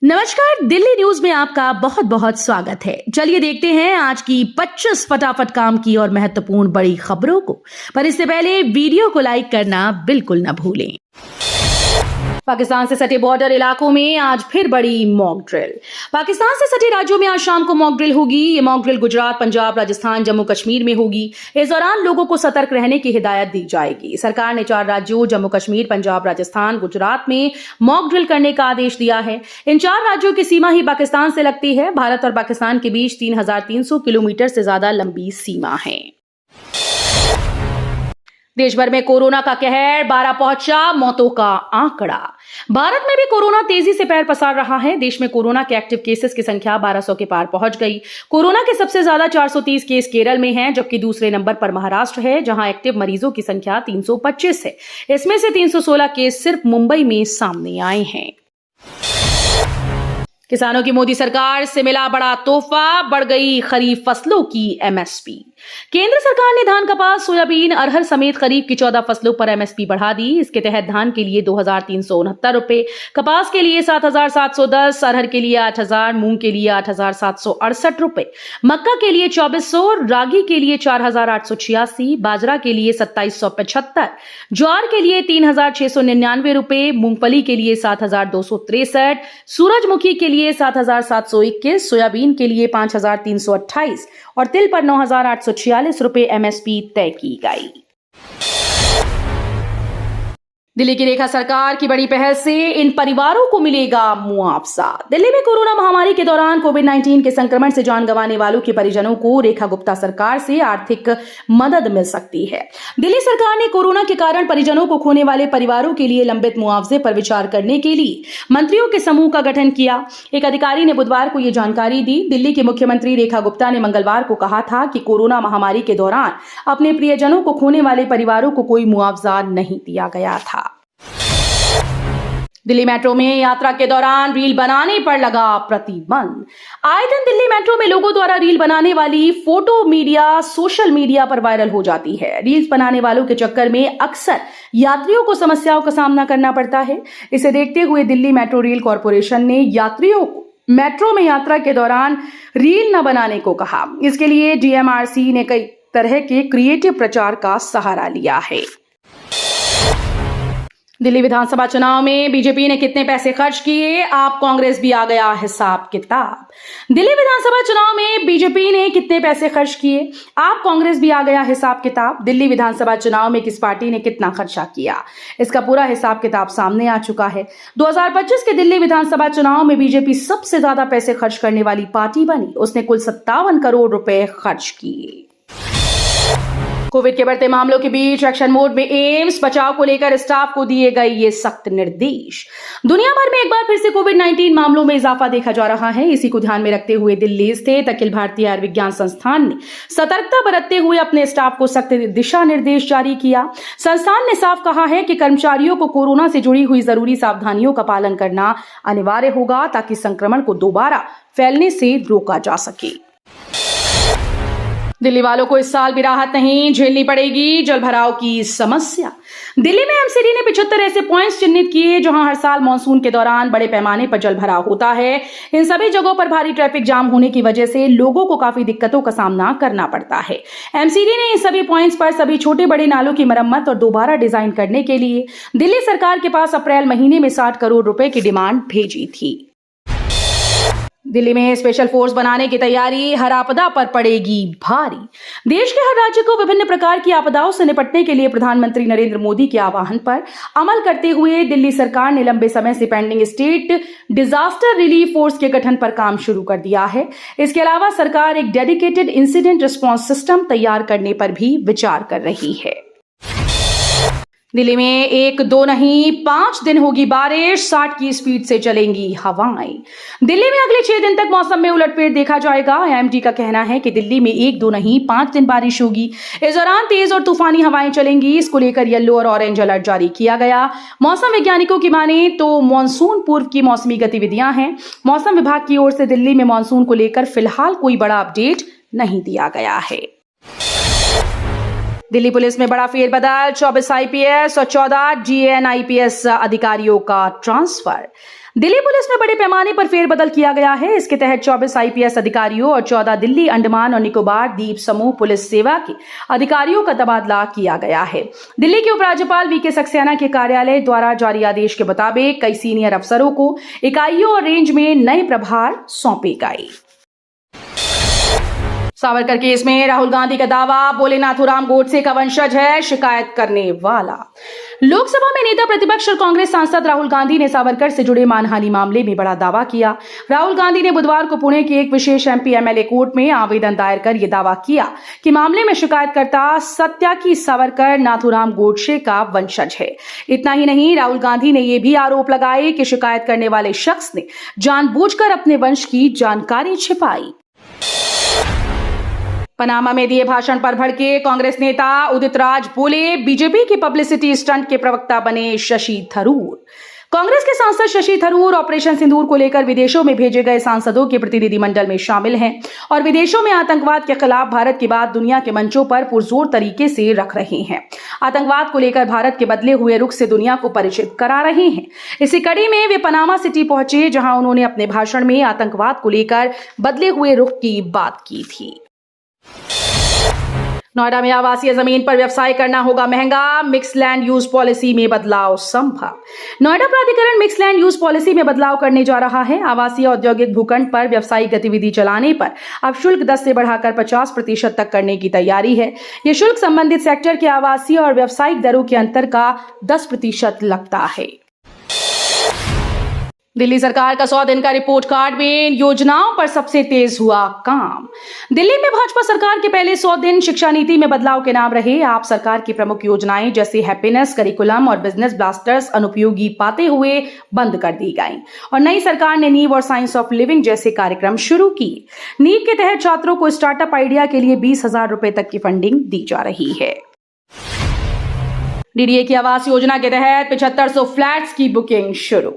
नमस्कार, दिल्ली न्यूज में आपका बहुत बहुत स्वागत है। चलिए देखते हैं आज की 25 फटाफट काम की और महत्वपूर्ण बड़ी खबरों को। पर इससे पहले वीडियो को लाइक करना बिल्कुल न भूलें। पाकिस्तान से सटे बॉर्डर इलाकों में आज फिर बड़ी मॉक ड्रिल। पाकिस्तान से सटे राज्यों में आज शाम को मॉक ड्रिल होगी। ये मॉक ड्रिल गुजरात, पंजाब, राजस्थान, जम्मू कश्मीर में होगी। इस दौरान लोगों को सतर्क रहने की हिदायत दी जाएगी। सरकार ने 4 राज्यों जम्मू कश्मीर, पंजाब, राजस्थान, गुजरात में मॉक ड्रिल करने का आदेश दिया है। इन 4 राज्यों की सीमा ही पाकिस्तान से लगती है। भारत और पाकिस्तान के बीच 3300 किलोमीटर से ज्यादा लंबी सीमा है। देश भर में कोरोना का कहर 12 पहुंचा मौतों का आंकड़ा। भारत में भी कोरोना तेजी से पैर पसार रहा है। देश में कोरोना के एक्टिव केसेस की संख्या 1200 के पार पहुंच गई। कोरोना के सबसे ज्यादा 430 केस केरल में हैं, जबकि दूसरे नंबर पर महाराष्ट्र है, जहां एक्टिव मरीजों की संख्या 325 है। इसमें से 316 केस सिर्फ मुंबई में सामने आए हैं। किसानों की मोदी सरकार से मिला बड़ा तोहफा, बढ़ गई खरीफ फसलों की एमएसपी। केंद्र सरकार ने धान, कपास, सोयाबीन, अरहर समेत खरीफ की 14 फसलों पर एमएसपी बढ़ा दी। इसके तहत धान के लिए 2369 रुपए, कपास के लिए 7710, अरहर के लिए 8000, मूंग के लिए 8768 रुपए, मक्का के लिए 2400, रागी के लिए 4886, बाजरा के लिए 2775, ज्वार के लिए 3699 रुपए, मूंगफली के लिए 7263, सूरजमुखी के लिए 7721, सोयाबीन के लिए 5328 और तिल पर 9846 रुपए एमएसपी तय की गई। दिल्ली की रेखा सरकार की बड़ी पहल से इन परिवारों को मिलेगा मुआवजा। दिल्ली में कोरोना महामारी के दौरान कोविड-19 के संक्रमण से जान गंवाने वालों के परिजनों को रेखा गुप्ता सरकार से आर्थिक मदद मिल सकती है। दिल्ली सरकार ने कोरोना के कारण परिजनों को खोने वाले परिवारों के लिए लंबित मुआवजे पर विचार करने के लिए मंत्रियों के समूह का गठन किया। एक अधिकारी ने बुधवार को यह जानकारी दी। दिल्ली की मुख्यमंत्री रेखा गुप्ता ने मंगलवार को कहा था कि कोरोना महामारी के दौरान अपने प्रियजनों को खोने वाले परिवारों को कोई मुआवजा नहीं दिया गया था। दिल्ली मेट्रो में यात्रा के दौरान रील बनाने पर लगा प्रतिबंध। आए दिन दिल्ली मेट्रो में लोगों द्वारा रील बनाने वाली फोटो मीडिया सोशल मीडिया पर वायरल हो जाती है। रील्स बनाने वालों के चक्कर में अक्सर यात्रियों को समस्याओं का सामना करना पड़ता है। इसे देखते हुए दिल्ली मेट्रो रेल कॉरपोरेशन ने यात्रियों को मेट्रो में यात्रा के दौरान रील न बनाने को कहा। इसके लिए डीएमआरसी ने कई तरह के क्रिएटिव प्रचार का सहारा लिया है। दिल्ली विधानसभा चुनाव में बीजेपी ने कितने पैसे खर्च किए, आप कांग्रेस भी आ गया हिसाब किताब। दिल्ली विधानसभा चुनाव में बीजेपी ने कितने पैसे खर्च किए, आप कांग्रेस भी आ गया हिसाब किताब। दिल्ली विधानसभा चुनाव में किस पार्टी ने कितना खर्चा किया, इसका पूरा हिसाब किताब सामने आ चुका है। 2025 के दिल्ली विधानसभा चुनाव में बीजेपी सबसे ज्यादा पैसे खर्च करने वाली पार्टी बनी। उसने कुल 57 करोड़ रुपए खर्च किए। कोविड के बढ़ते मामलों के बीच एक्शन मोड में एम्स, बचाव को लेकर स्टाफ को दिए गए ये सख्त निर्देश। दुनिया भर में एक बार फिर से कोविड-19 मामलों में इजाफा देखा जा रहा है। इसी को ध्यान में रखते हुए दिल्ली स्थित अखिल भारतीय आयुर्विज्ञान संस्थान ने सतर्कता बरतते हुए अपने स्टाफ को सख्त दिशा निर्देश जारी किया। संस्थान ने साफ कहा है कि कर्मचारियों को कोरोना से जुड़ी हुई जरूरी सावधानियों का पालन करना अनिवार्य होगा, ताकि संक्रमण को दोबारा फैलने से रोका जा सके। दिल्ली वालों को इस साल भी राहत नहीं झेलनी पड़ेगी जलभराव की समस्या। दिल्ली में एमसीडी ने 75 ऐसे पॉइंट्स चिन्हित किए जहां हर साल मानसून के दौरान बड़े पैमाने पर जलभराव होता है। इन सभी जगहों पर भारी ट्रैफिक जाम होने की वजह से लोगों को काफी दिक्कतों का सामना करना पड़ता है। एमसीडी ने इन सभी पॉइंट्स पर सभी छोटे बड़े नालों की मरम्मत और दोबारा डिजाइन करने के लिए दिल्ली सरकार के पास अप्रैल महीने में 60 करोड़ रुपए की डिमांड भेजी थी। दिल्ली में स्पेशल फोर्स बनाने की तैयारी, हर आपदा पर पड़ेगी भारी। देश के हर राज्य को विभिन्न प्रकार की आपदाओं से निपटने के लिए प्रधानमंत्री नरेंद्र मोदी के आह्वान पर अमल करते हुए दिल्ली सरकार ने लंबे समय से pending state disaster relief force के गठन पर काम शुरू कर दिया है। इसके अलावा सरकार एक डेडिकेटेड इंसिडेंट रिस्पांस सिस्टम तैयार करने पर भी विचार कर रही है। दिल्ली में 1, 2 नहीं 5 दिन होगी बारिश, 60 की स्पीड से चलेंगी हवाएं। दिल्ली में अगले 6 दिन तक मौसम में उलटफेर देखा जाएगा। एमडी का कहना है कि दिल्ली में 1, 2 नहीं 5 दिन बारिश होगी। इस दौरान तेज और तूफानी हवाएं चलेंगी। इसको लेकर येलो और ऑरेंज अलर्ट जारी किया गया। मौसम वैज्ञानिकों की माने तो मानसून पूर्व की मौसमी गतिविधियां हैं। मौसम विभाग की ओर से दिल्ली में मानसून को लेकर फिलहाल कोई बड़ा अपडेट नहीं दिया गया है। दिल्ली पुलिस में बड़ा फेरबदल, 24 आईपीएस और 14 जीएन आईपीएस अधिकारियों का ट्रांसफर। दिल्ली पुलिस में बड़े पैमाने पर फेरबदल किया गया है। इसके तहत 24 आईपीएस अधिकारियों और 14 दिल्ली, अंडमान और निकोबार द्वीप समूह पुलिस सेवा के अधिकारियों का तबादला किया गया है। दिल्ली के उपराज्यपाल वीके सक्सेना के कार्यालय द्वारा जारी आदेश के मुताबिक कई सीनियर अफसरों को इकाइयों और रेंज में नए प्रभार सौंपे गए। सावरकर केस में राहुल गांधी का दावा, बोले नाथूराम गोडसे का वंशज है शिकायत करने वाला। लोकसभा में नेता प्रतिपक्ष और कांग्रेस सांसद राहुल गांधी ने सावरकर से जुड़े मानहानि मामले में बड़ा दावा किया। राहुल गांधी ने बुधवार को पुणे के एक विशेष एमपी एमएलए कोर्ट में आवेदन दायर कर यह दावा किया कि मामले में शिकायतकर्ता सत्याकी सावरकर नाथूराम गोडसे का वंशज है। इतना ही नहीं, राहुल गांधी ने यह भी आरोप लगाए कि शिकायत करने वाले शख्स ने जानबूझकर अपने वंश की जानकारी छिपाई। पनामा में दिए भाषण पर भड़के कांग्रेस नेता उदित राज बोले, बीजेपी की पब्लिसिटी स्टंट के प्रवक्ता बने शशि थरूर। कांग्रेस के सांसद शशि थरूर ऑपरेशन सिंदूर को लेकर विदेशों में भेजे गए सांसदों के प्रतिनिधिमंडल में शामिल हैं और विदेशों में आतंकवाद के खिलाफ भारत के बाद दुनिया के मंचों पर पुरजोर तरीके से रख रहे हैं। आतंकवाद को लेकर भारत के बदले हुए रुख से दुनिया को परिचित करा रहे हैं। इसी कड़ी में वे पनामा सिटी पहुंचे, जहां उन्होंने अपने भाषण में आतंकवाद को लेकर बदले हुए रुख की बात की थी। नोएडा में आवासीय जमीन पर व्यवसाय करना होगा महंगा, मिक्स लैंड यूज पॉलिसी में बदलाव संभव। नोएडा प्राधिकरण मिक्स लैंड यूज पॉलिसी में बदलाव करने जा रहा है। आवासीय औद्योगिक भूखंड पर व्यवसायिक गतिविधि चलाने पर अब शुल्क 10 से बढ़ाकर 50% तक करने की तैयारी है। यह शुल्क संबंधित सेक्टर के आवासीय और व्यावसायिक दरों के अंतर का 10% लगता है। दिल्ली सरकार का 100 दिन का रिपोर्ट कार्ड में योजनाओं पर सबसे तेज हुआ काम। दिल्ली में भाजपा सरकार के पहले 100 दिन शिक्षा नीति में बदलाव के नाम रहे। आप सरकार की प्रमुख योजनाएं जैसे हैप्पीनेस, करिकुलम और बिजनेस ब्लास्टर्स अनुपयोगी पाते हुए बंद कर दी गई और नई सरकार ने नीव और साइंस ऑफ लिविंग जैसे कार्यक्रम शुरू किए। नीव के तहत छात्रों को स्टार्टअप आइडिया के लिए 20,000 रुपए तक की फंडिंग दी जा रही है। डीडीए की आवास योजना के तहत 7500 फ्लैट्स की बुकिंग शुरू।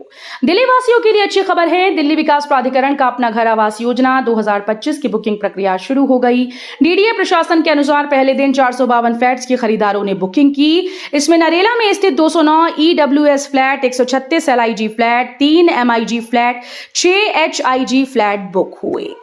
दिल्ली वासियों के लिए अच्छी खबर है। दिल्ली विकास प्राधिकरण का अपना घर आवास योजना 2025 की बुकिंग प्रक्रिया शुरू हो गई। डीडीए प्रशासन के अनुसार पहले दिन 452 फ्लैट्स की खरीदारों ने बुकिंग की। इसमें नरेला में स्थित 209 EWS flat, 136 LIG flat, 3 MIG flat, 6 HIG flat book हुए।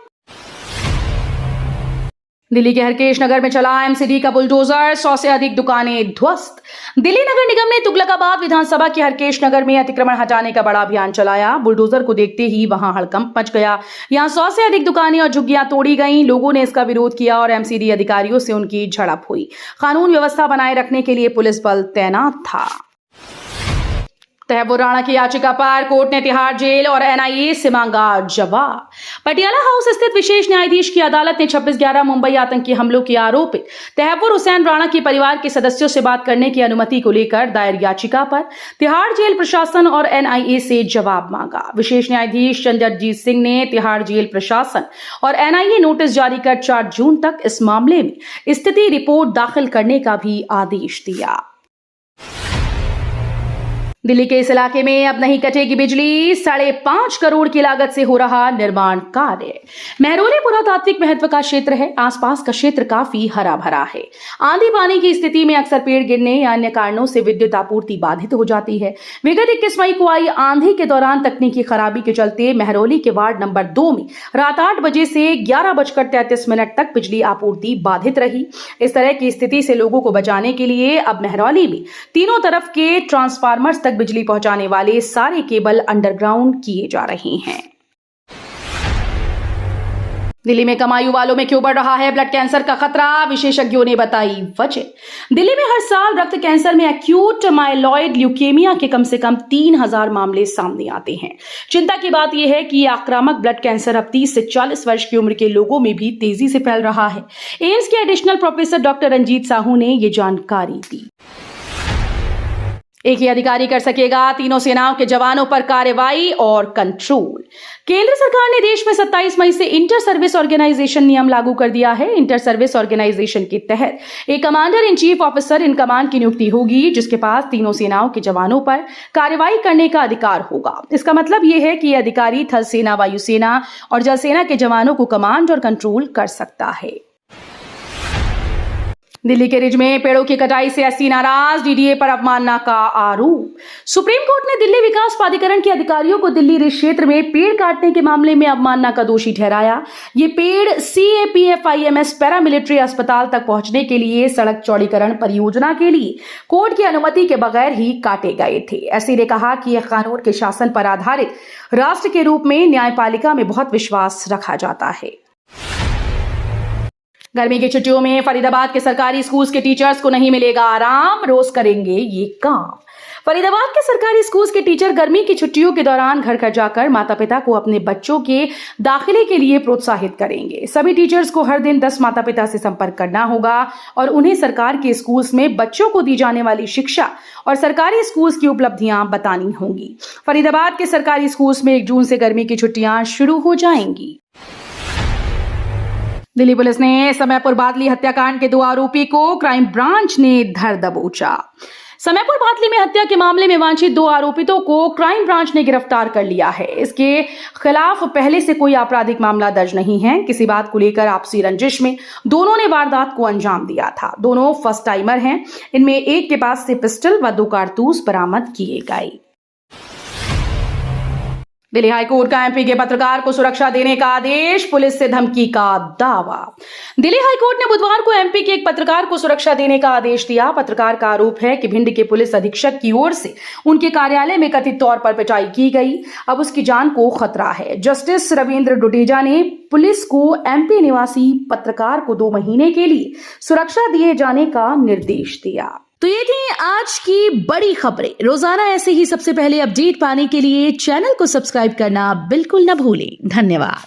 दिल्ली के हरकेश नगर में चला एमसीडी का बुलडोजर, 100 से अधिक दुकानें ध्वस्त। दिल्ली नगर निगम ने तुगलकाबाद विधानसभा के हरकेश नगर में अतिक्रमण हटाने का बड़ा अभियान चलाया। बुलडोजर को देखते ही वहां हड़कंप मच गया। यहां 100 से अधिक दुकानें और झुग्गियां तोड़ी गईं। लोगों ने इसका विरोध किया और एमसीडी अधिकारियों से उनकी झड़प हुई। कानून व्यवस्था बनाए रखने के लिए पुलिस बल तैनात था। तहव्वुर राणा की याचिका पर कोर्ट ने तिहाड़ जेल और एनआईए से मांगा जवाब। पटियाला हाउस स्थित विशेष न्यायाधीश की अदालत ने 26/11 मुंबई आतंकी हमलों के आरोपित तहव्वुर हुसैन राणा के परिवार के सदस्यों से बात करने की अनुमति को लेकर दायर याचिका पर तिहाड़ जेल प्रशासन और एनआईए से जवाब मांगा। विशेष न्यायाधीश चंद्रजीत सिंह ने तिहाड़ जेल प्रशासन और एनआईए नोटिस जारी कर 4 जून तक इस मामले में स्थिति रिपोर्ट दाखिल करने का भी आदेश दिया। दिल्ली के इस इलाके में अब नहीं कटेगी बिजली। 5.5 करोड़ की लागत से हो रहा निर्माण कार्य। महरौली पुरातात्विक महत्व का क्षेत्र है। आसपास का क्षेत्र काफी हरा भरा है। आंधी पानी की स्थिति में अक्सर पेड़ गिरने या अन्य कारणों से विद्युत आपूर्ति बाधित हो जाती है। विगत 21 मई को आई आंधी के दौरान तकनीकी खराबी के चलते महरौली के वार्ड नंबर 2 में रात 8 बजे से 11:33 तक बिजली आपूर्ति बाधित रही। इस तरह की स्थिति से लोगों को बचाने के लिए अब महरौली में तीनों तरफ के ट्रांसफार्मर्स तक बिजली पहुंचाने वाले सारे केबल अंडरग्राउंड किए जा रहे हैं। दिल्ली में कम आयु वालों में क्यों बढ़ रहा है ब्लड कैंसर का खतरा, विशेषज्ञों ने बताई वजह। दिल्ली में हर साल रक्त कैंसर में एक्यूट माइलॉइड ल्यूकेमिया के कम से कम 3000 मामले सामने आते हैं। चिंता की बात यह है कि आक्रामक ब्लड कैंसर अब 30 से 40 वर्ष की उम्र के लोगों में भी तेजी से फैल रहा है। एम्स के additional professor doctor Ranjit Sahu ने ये जानकारी दी। एक ही अधिकारी कर सकेगा तीनों सेनाओं के जवानों पर कार्रवाई और कंट्रोल। केंद्र सरकार ने देश में 27 मई से इंटर सर्विस ऑर्गेनाइजेशन नियम लागू कर दिया है। इंटर सर्विस ऑर्गेनाइजेशन के तहत एक commander in chief officer in command की नियुक्ति होगी, जिसके पास तीनों सेनाओं के जवानों पर कार्रवाई करने का अधिकार होगा। इसका मतलब यह है कि यह अधिकारी थल सेना, वायुसेना और जल सेना के जवानों को कमांड और कंट्रोल कर सकता है। दिल्ली के रिज में पेड़ों की कटाई से एससी नाराज, डीडीए पर अवमानना का आरोप। सुप्रीम कोर्ट ने दिल्ली विकास प्राधिकरण के अधिकारियों को दिल्ली रिज क्षेत्र में पेड़ काटने के मामले में अवमानना का दोषी ठहराया। ये पेड़ CAPFIMS पैरामिलिट्री अस्पताल तक पहुंचने के लिए सड़क चौड़ीकरण परियोजना के लिए कोर्ट की अनुमति के बगैर ही काटे गए थे। एससी ने कहा कि यह कानून के शासन पर आधारित राष्ट्र के रूप में न्यायपालिका में बहुत विश्वास रखा जाता है। गर्मी की छुट्टियों में फरीदाबाद के सरकारी स्कूल्स के टीचर्स को नहीं मिलेगा आराम, रोज करेंगे ये काम। फरीदाबाद के सरकारी स्कूल्स के टीचर गर्मी की छुट्टियों के दौरान घर घर जाकर माता पिता को अपने बच्चों के दाखिले के लिए प्रोत्साहित करेंगे। सभी टीचर्स को हर दिन 10 माता पिता से संपर्क करना होगा और उन्हें सरकार के स्कूल्स में बच्चों को दी जाने वाली शिक्षा और सरकारी स्कूल्स की उपलब्धियां बतानी होंगी। फरीदाबाद के सरकारी स्कूल्स में 1 जून से गर्मी की छुट्टियां शुरू हो जाएंगी। दिल्ली पुलिस ने समयपुर बादली हत्याकांड के 2 आरोपी को क्राइम ब्रांच ने धर दबोचा। समयपुर बादली में हत्या के मामले में वांछित 2 आरोपितों को क्राइम ब्रांच ने गिरफ्तार कर लिया है। इसके खिलाफ पहले से कोई आपराधिक मामला दर्ज नहीं है। किसी बात को लेकर आपसी रंजिश में दोनों ने वारदात को अंजाम दिया था। दोनों फर्स्ट टाइमर हैं। इनमें एक के पास से पिस्टल व 2 कारतूस बरामद किए गए। दिल्ली हाईकोर्ट का एमपी के पत्रकार को सुरक्षा देने का आदेश, पुलिस से धमकी का दावा। दिल्ली हाईकोर्ट ने बुधवार को एमपी के एक पत्रकार को सुरक्षा देने का आदेश दिया। पत्रकार का आरोप है कि भिंड के पुलिस अधीक्षक की ओर से उनके कार्यालय में कथित तौर पर पिटाई की गई। अब उसकी जान को खतरा है। जस्टिस रविंद्र डुडेजा ने पुलिस को एमपी निवासी पत्रकार को 2 महीने के लिए सुरक्षा दिए जाने का निर्देश दिया। तो ये थी आज की बड़ी खबरें। रोजाना ऐसे ही सबसे पहले अपडेट पाने के लिए चैनल को सब्सक्राइब करना बिल्कुल न भूलें। धन्यवाद।